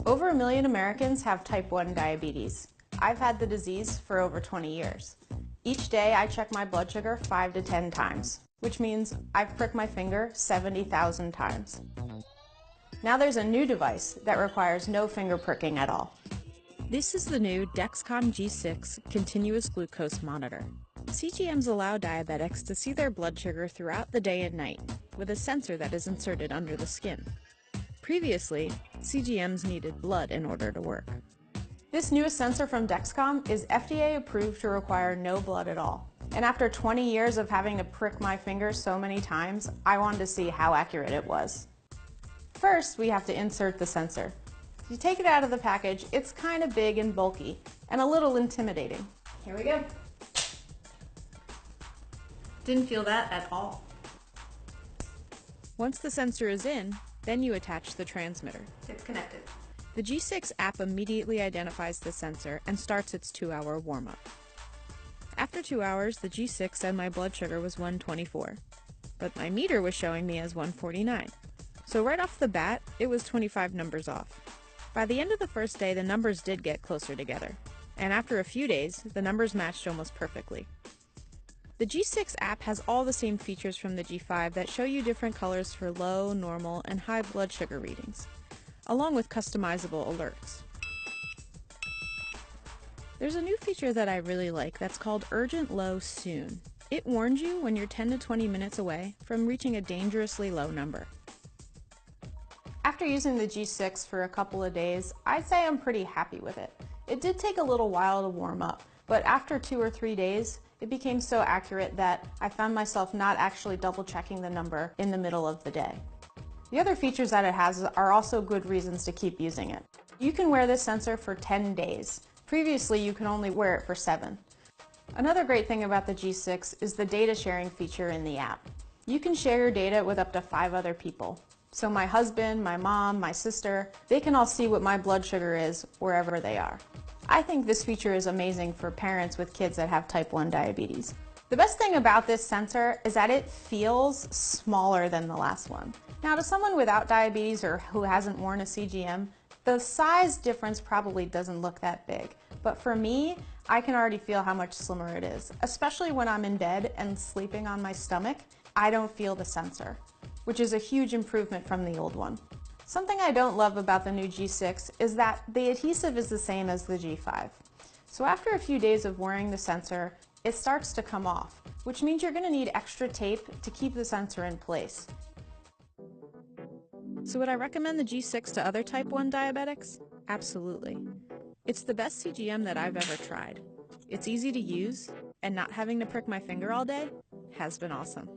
Over 1 million Americans have type 1 diabetes. I've had the disease for over 20 years. Each day I check my blood sugar 5 to 10 times, which means I've pricked my finger 70,000 times. Now there's a new device that requires no finger pricking at all. This is the new Dexcom G6 continuous glucose monitor. CGMs allow diabetics to see their blood sugar throughout the day and night with a sensor that is inserted under the skin. Previously, CGMs needed blood in order to work. This newest sensor from Dexcom is FDA approved to require no blood at all. And after 20 years of having to prick my finger so many times, I wanted to see how accurate it was. First, we have to insert the sensor. If you take it out of the package, it's kind of big and bulky and a little intimidating. Here we go. Didn't feel that at all. Once the sensor is in, then you attach the transmitter. It's connected. The G6 app immediately identifies the sensor and starts its 2-hour warm-up. After 2 hours, the G6 said my blood sugar was 124, but my meter was showing me as 149. So right off the bat, it was 25 numbers off. By the end of the first day, the numbers did get closer together, and after a few days, the numbers matched almost perfectly. The G6 app has all the same features from the G5 that show you different colors for low, normal, and high blood sugar readings, along with customizable alerts. There's a new feature that I really like that's called Urgent Low Soon. It warns you when you're 10 to 20 minutes away from reaching a dangerously low number. After using the G6 for a couple of days, I'd say I'm pretty happy with it. It did take a little while to warm up, but after 2 or 3 days, it became so accurate that I found myself not actually double checking the number in the middle of the day. The other features that it has are also good reasons to keep using it. You can wear this sensor for 10 days. Previously, you could only wear it for 7. Another great thing about the G6 is the data sharing feature in the app. You can share your data with up to 5 other people. So my husband, my mom, my sister, they can all see what my blood sugar is wherever they are. I think this feature is amazing for parents with kids that have type 1 diabetes. The best thing about this sensor is that it feels smaller than the last one. Now, to someone without diabetes or who hasn't worn a CGM, the size difference probably doesn't look that big. But for me, I can already feel how much slimmer it is. Especially when I'm in bed and sleeping on my stomach, I don't feel the sensor, which is a huge improvement from the old one. Something I don't love about the new G6 is that the adhesive is the same as the G5. So after a few days of wearing the sensor, it starts to come off, which means you're going to need extra tape to keep the sensor in place. So would I recommend the G6 to other type 1 diabetics? Absolutely. It's the best CGM that I've ever tried. It's easy to use, and not having to prick my finger all day has been awesome.